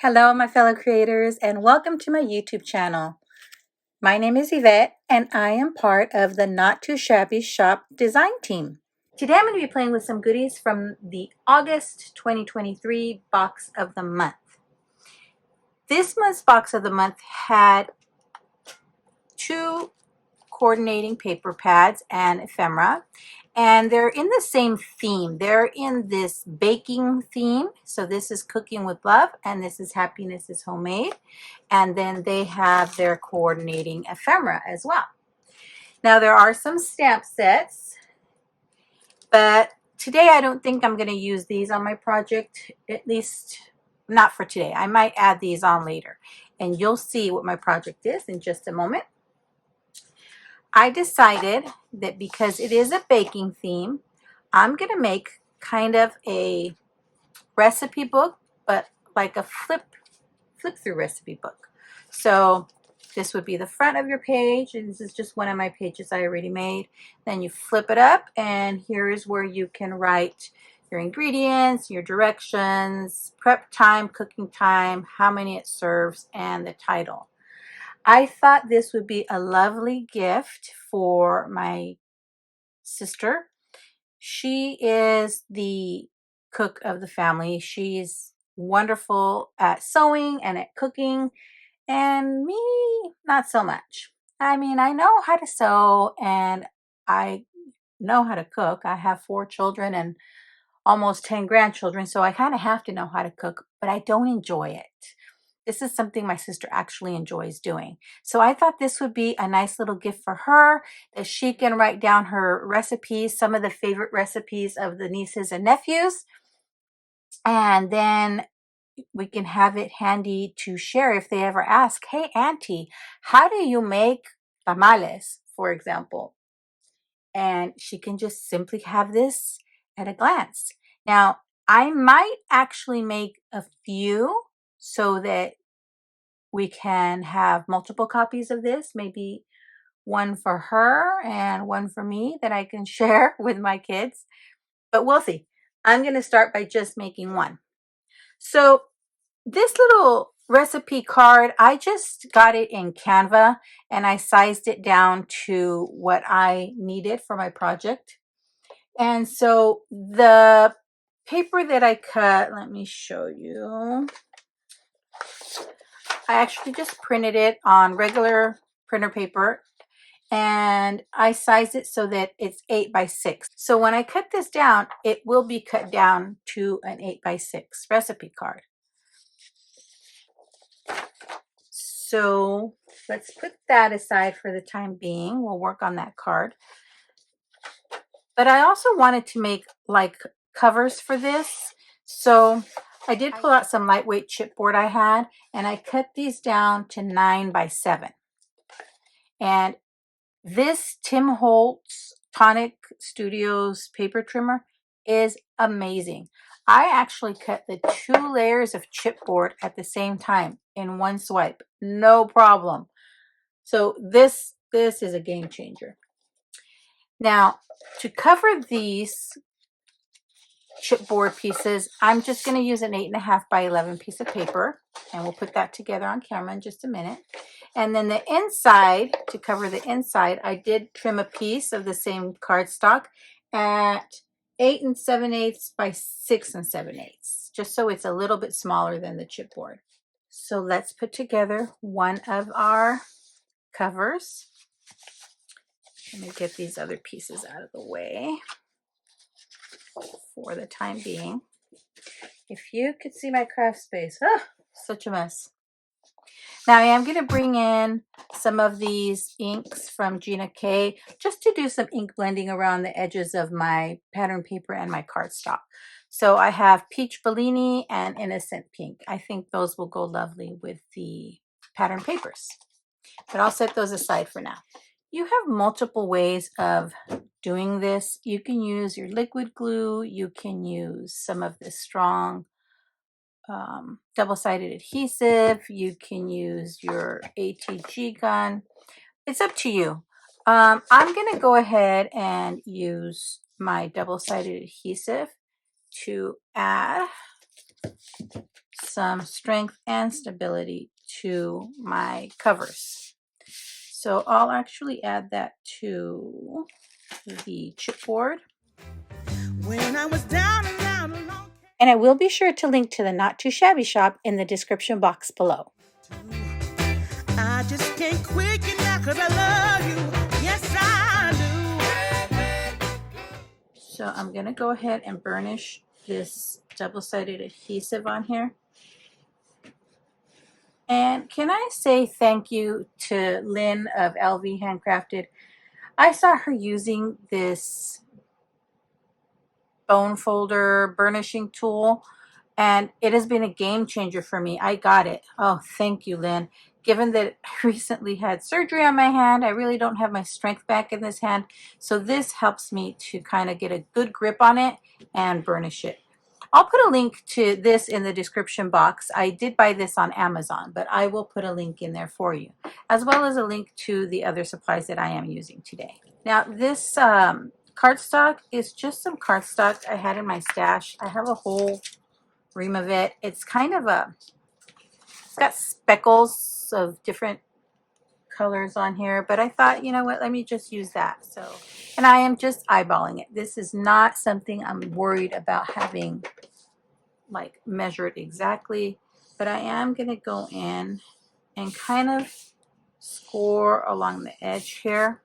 Hello, my fellow creators, and welcome to my YouTube channel. My name is Yvette, and I am part of the Not2Shabby Shop design team. Today I'm going to be playing with some goodies from the August 2023 box of the month. This month's box of the month had two coordinating paper pads and ephemera, and they're in the same theme. They're in this baking theme. So this is Cooking with Love, and this is Happiness is Homemade. And then they have their coordinating ephemera as well. Now there are some stamp sets, but today I don't think I'm going to use these on my project, at least not for today. I might add these on later, and you'll see what my project is in just a moment. I decided that because it is a baking theme, I'm going to make kind of a recipe book, but like a flip through recipe book. So this would be the front of your page, and this is just one of my pages I already made. Then you flip it up, and here is where you can write your ingredients, your directions, prep time, cooking time, how many it serves, and the title. I thought this would be a lovely gift for my sister. She is the cook of the family. She's wonderful at sewing and at cooking, and me, not so much. I mean, I know how to sew and I know how to cook. I have 4 children and almost 10 grandchildren, so I kind of have to know how to cook, but I don't enjoy it. This is something my sister actually enjoys doing. So I thought this would be a nice little gift for her, that she can write down her recipes, some of the favorite recipes of the nieces and nephews, and then we can have it handy to share if they ever ask, hey, Auntie, how do you make tamales, for example? And she can just simply have this at a glance. Now, I might actually make a few so that we can have multiple copies of this, maybe one for her and one for me that I can share with my kids, but we'll see. I'm going to start by just making one. So this little recipe card, I just got it in Canva and I sized it down to what I needed for my project. And so the paper that I cut, let me show you. I actually just printed it on regular printer paper, and I sized it so that it's 8 by 6. So when I cut this down, it will be cut down to an 8 by 6 recipe card. So let's put that aside for the time being. We'll work on that card. But I also wanted to make like covers for this. So I did pull out some lightweight chipboard I had, and I cut these down to 9 by 7. And this Tim Holtz Tonic Studios paper trimmer is amazing. I actually cut the 2 layers of chipboard at the same time in one swipe, no problem. So this is a game changer. Now, to cover these chipboard pieces, I'm just going to use an 8.5 by 11 piece of paper, and we'll put that together on camera in just a minute. And then the inside, to cover the inside, I did trim a piece of the same cardstock at 8 7/8 by 6 7/8, just so it's a little bit smaller than the chipboard. So let's put together one of our covers. Let me get these other pieces out of the way for the time being. If you could see my craft space, such a mess. Now I am going to bring in some of these inks from Gina K just to do some ink blending around the edges of my pattern paper and my cardstock. So I have Peach Bellini and Innocent Pink. I think those will go lovely with the pattern papers, but I'll set those aside for now. You have multiple ways of doing this. You can use your liquid glue. You can use some of this strong double-sided adhesive. You can use your ATG gun. It's up to you. I'm going to go ahead and use my double-sided adhesive to add some strength and stability to my covers. So I'll actually add that to the chipboard. When I was down and out alone. And I will be sure to link to the Not Too Shabby Shop in the description box below. I just can't quit you now 'cause I love you. Yes, I do. So I'm going to go ahead and burnish this double-sided adhesive on here. And can I say thank you to Lynn of LV Handcrafted? I saw her using this bone folder burnishing tool, and it has been a game changer for me. I got it. Oh, thank you, Lynn. Given that I recently had surgery on my hand, I really don't have my strength back in this hand. So this helps me to kind of get a good grip on it and burnish it. I'll put a link to this in the description box. I did buy this on Amazon, but I will put a link in there for you, as well as a link to the other supplies that I am using today. Now this cardstock is just some cardstock I had in my stash. I have a whole ream of it. It's kind of it's got speckles of different colors on here, but I thought, you know what, let me just use that. So, and I am just eyeballing it. This is not something I'm worried about having like measured exactly, but I am going to go in and kind of score along the edge here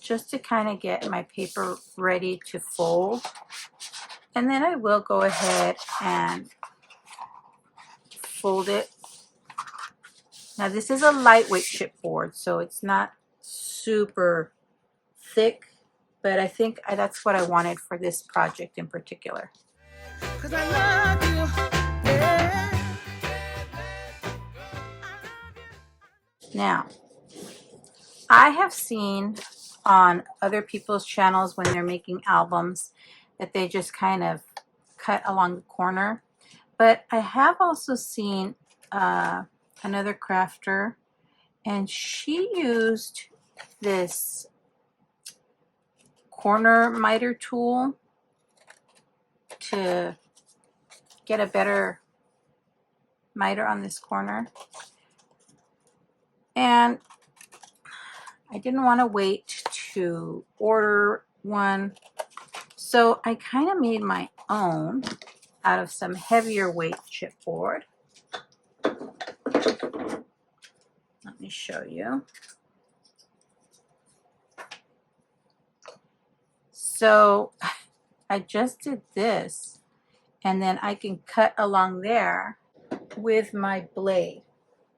just to kind of get my paper ready to fold. And then I will go ahead and fold it. Now this is a lightweight chipboard, so it's not super thick, but I think that's what I wanted for this project in particular. 'Cause I love you. Yeah. Now, I have seen on other people's channels when they're making albums that they just kind of cut along the corner, but I have also seen another crafter, and she used this corner miter tool to get a better miter on this corner. And I didn't want to wait to order one, so I kind of made my own out of some heavier weight chipboard. Let me show you. So I just did this, and then I can cut along there with my blade,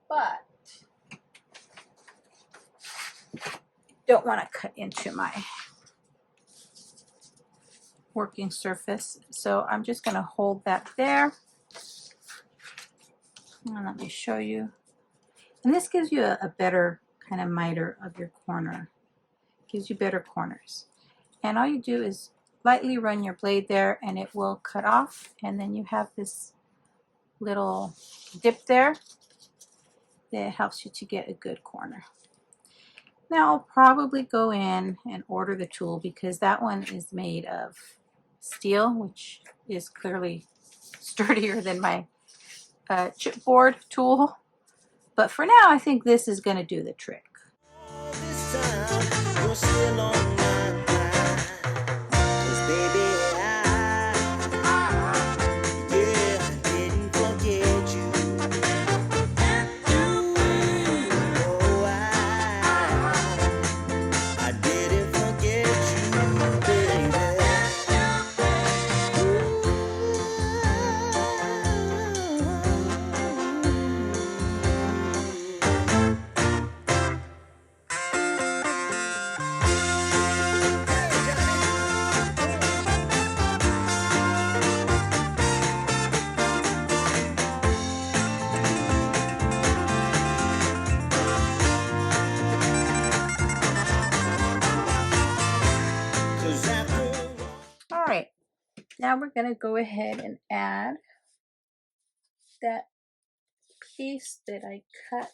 but don't want to cut into my working surface. So I'm just going to hold that there. And let me show you. And this gives you a better kind of miter of your corner. Gives you better corners. And all you do is lightly run your blade there and it will cut off. And then you have this little dip there that helps you to get a good corner. Now I'll probably go in and order the tool because that one is made of steel, which is clearly sturdier than my chipboard tool. But for now, I think this is going to do the trick. Alright, now we're going to go ahead and add that piece that I cut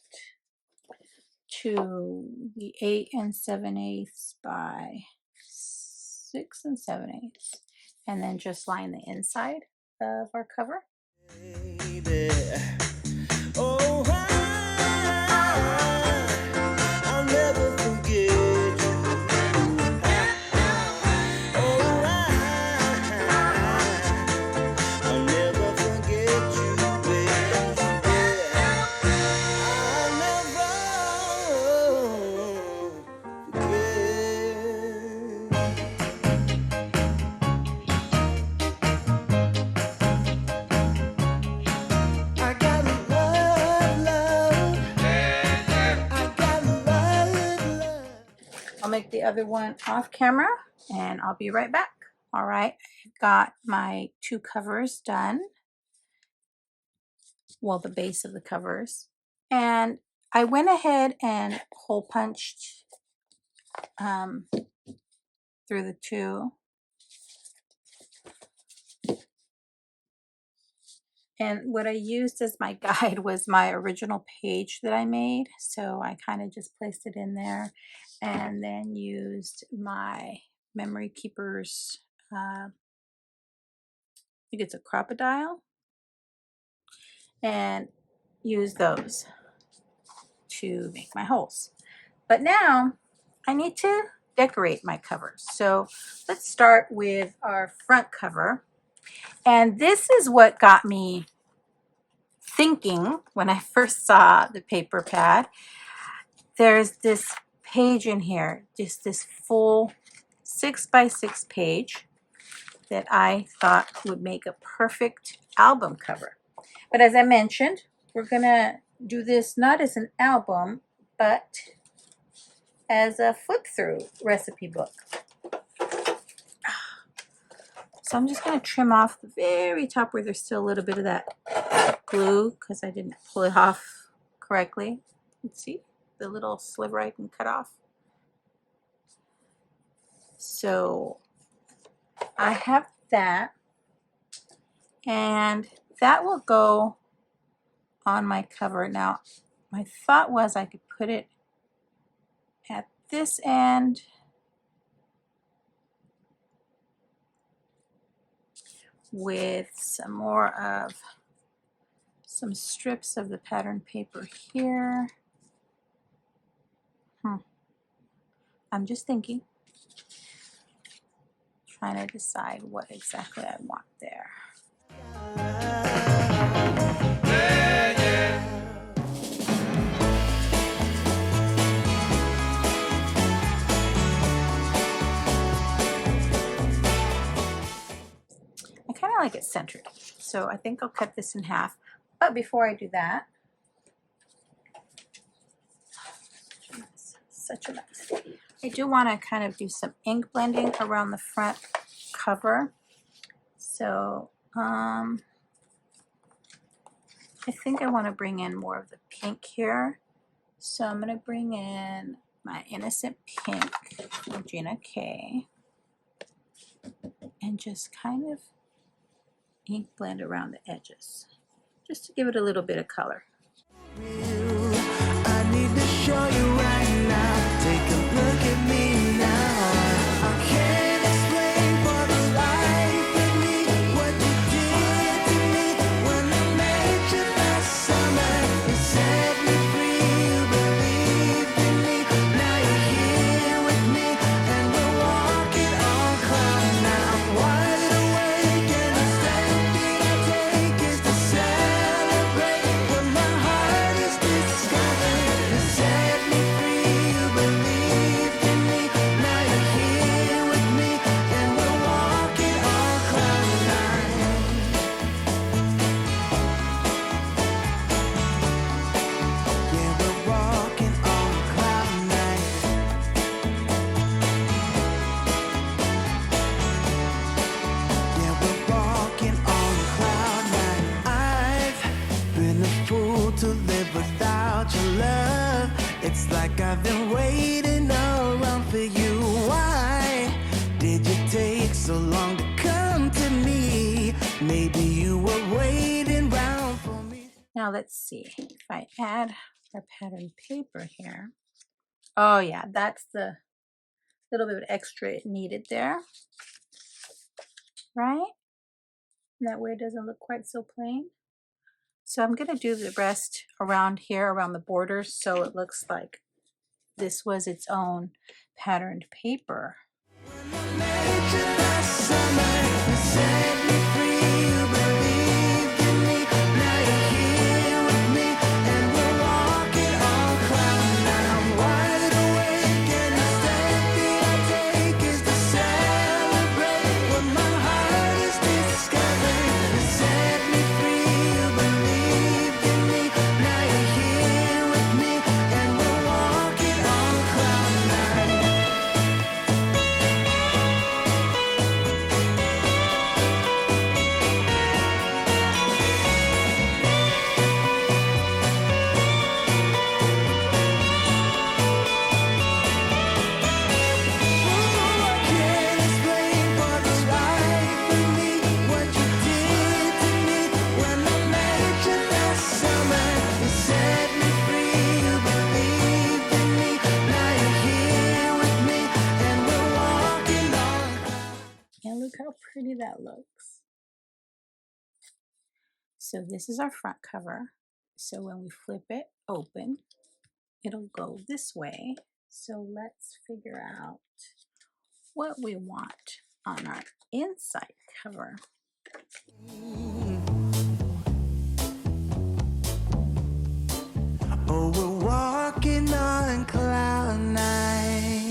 to the 8 7/8 by 6 7/8, and then just line the inside. of our cover. Oh, I'll never forget you. Oh, I'll never forget you, baby. I'll never I got love. I got love. I'll make the other one off camera and I'll be right back. All right, I've got my 2 covers done. Well, the base of the covers. And I went ahead and hole punched through the 2. And what I used as my guide was my original page that I made. So I kind of just placed it in there and then used my Memory Keepers, I think it's a crocodile, and use those to make my holes. But now I need to decorate my covers. So let's start with our front cover. And this is what got me thinking when I first saw the paper pad. There's this page in here, just this full 6x6 page that I thought would make a perfect album cover. But as I mentioned, we're gonna do this not as an album, but as a flip-through recipe book. So I'm just going to trim off the very top where there's still a little bit of that glue because I didn't pull it off correctly. Let's see the little sliver I can cut off. So I have that, and that will go on my cover. Now, my thought was I could put it at this end with some more of some strips of the pattern paper here. I'm just thinking, trying to decide what exactly I want there. I kind of like it centered, so I think I'll cut this in half. But before I do that, such a mess. I do want to kind of do some ink blending around the front cover. So I think I want to bring in more of the pink here. So I'm going to bring in my Innocent Pink from Gina K and just kind of ink blend around the edges, just to give it a little bit of color. I need to show you right now. Take a look at me now. I can't explain for the life of me what you did to me when I met you last summer. You set me free, you believed in me. Now you're here with me, and we're walking on cloud now. Wide awake, and the step that I take is to celebrate what my heart is discovering. You set me free, you believed in me. Now you're here with me, and we're walking on cloud nine. Yeah, we're walking on cloud nine. Yeah, we're walking on cloud nine. I've been a fool to live without your love. It's like I've been waiting around for you. Why did you take so long to come to me? Maybe you were waiting around for me. Now let's see if I add our pattern paper here. Oh yeah, that's the little bit of extra it needed there, right? That way it doesn't look quite so plain. So I'm going to do the rest around here, around the borders, so it looks like this was its own patterned paper. And look how pretty that looks. So this is our front cover. So when we flip it open, it'll go this way. So let's figure out what we want on our inside cover. Oh, we're walking on cloud nine.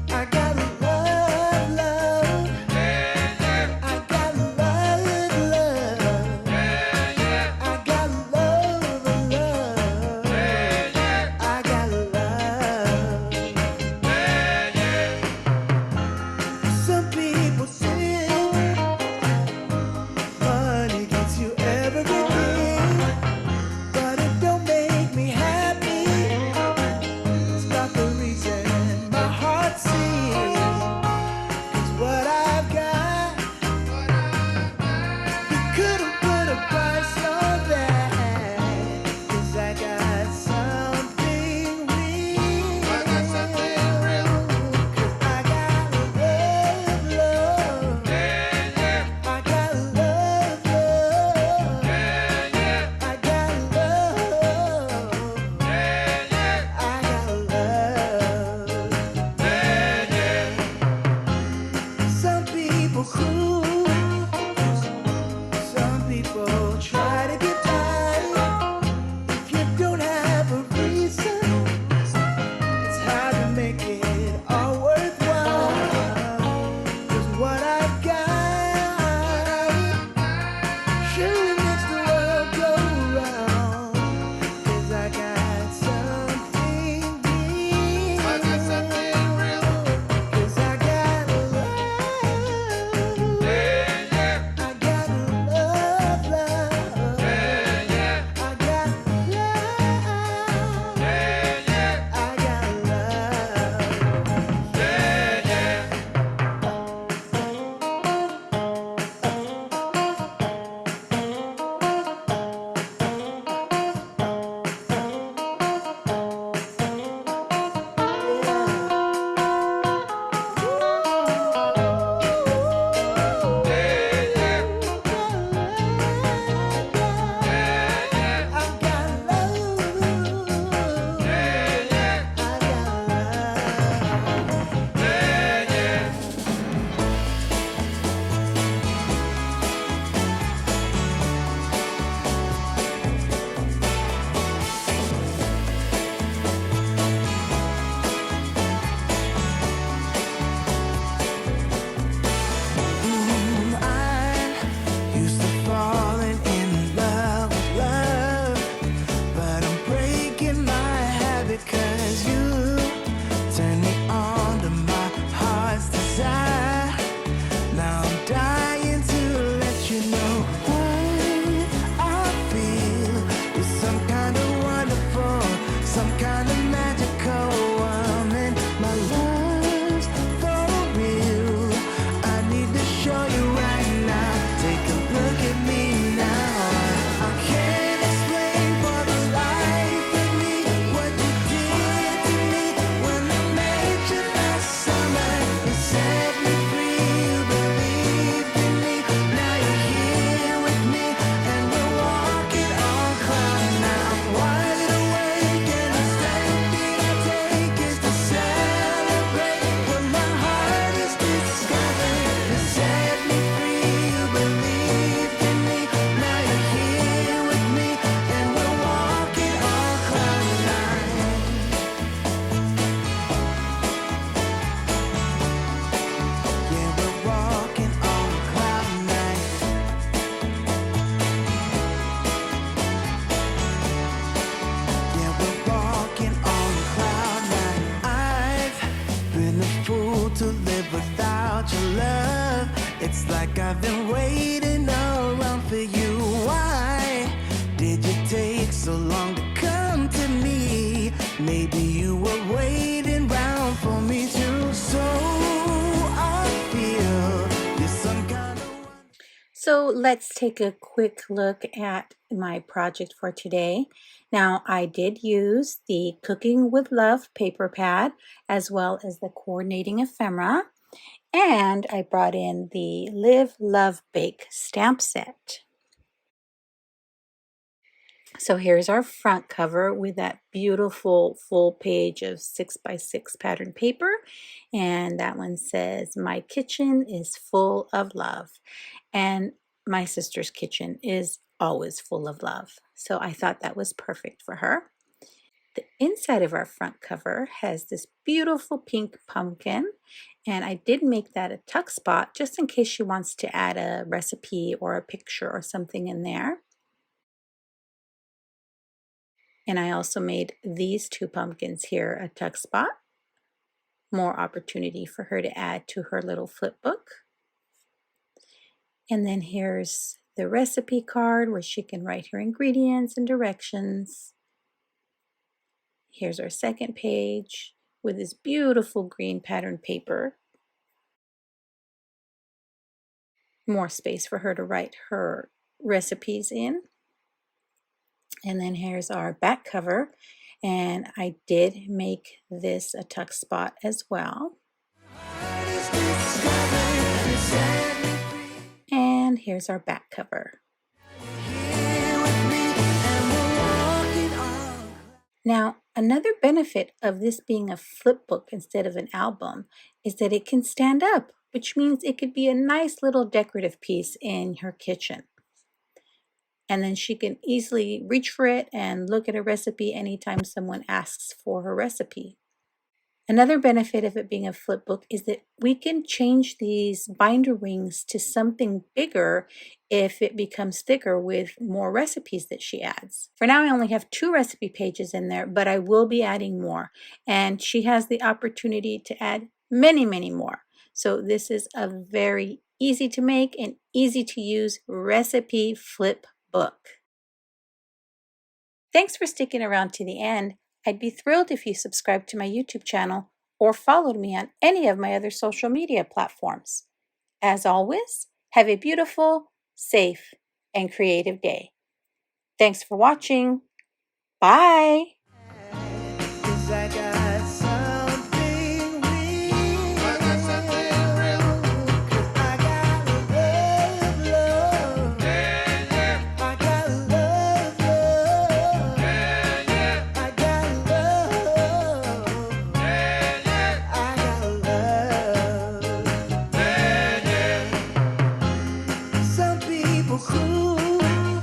I gotta love, love. I gotta love, love. I gotta love, love. I gotta love. Some people say money gets you everything, but it don't make me happy. It's not the reason my heart sings. 'Cause what I've got, you couldn't put a price on that. 'Cause I got something real. 'Cause I got love, love. I got love, love. I got love. I got love. Some people cruel, some people try to get by. If you don't have a reason, it's hard to make it all worthwhile. 'Cause what I've got surely makes the world go round. 'Cause I got something real. 'Cause I got love. It's like I've been waiting around for you. Why did you take so long to come to me? Maybe you were waiting around for me too. So I feel you're some kind of one. So let's take a quick look at my project for today. Now, I did use the Cooking with Love paper pad as well as the coordinating ephemera, and I brought in the Live, Love, Bake stamp set. So here's our front cover with that beautiful full page of 6x6 pattern paper, and that one says, "My kitchen is full of love." And my sister's kitchen is always full of love. So I thought that was perfect for her. The inside of our front cover has this beautiful pink pumpkin, and I did make that a tuck spot just in case she wants to add a recipe or a picture or something in there. And I also made these two pumpkins here a tuck spot. More opportunity for her to add to her little flip book. And then here's the recipe card where she can write her ingredients and directions. Here's our second page with this beautiful green pattern paper. More space for her to write her recipes in. And then here's our back cover. And I did make this a tuck spot as well. And here's our back cover. Now, another benefit of this being a flip book instead of an album is that it can stand up, which means it could be a nice little decorative piece in her kitchen. And then she can easily reach for it and look at a recipe anytime someone asks for her recipe. Another benefit of it being a flip book is that we can change these binder rings to something bigger if it becomes thicker with more recipes that she adds. For now, I only have 2 recipe pages in there, but I will be adding more. And she has the opportunity to add many, many more. So this is a very easy to make and easy to use recipe flip book. Thanks for sticking around to the end. I'd be thrilled if you subscribed to my YouTube channel or followed me on any of my other social media platforms. As always, have a beautiful, safe, and creative day. Thanks for watching. Bye. 'Cause I got something real. 'Cause I got love, love. I got love, love. I got love. I got love. Some people cruel.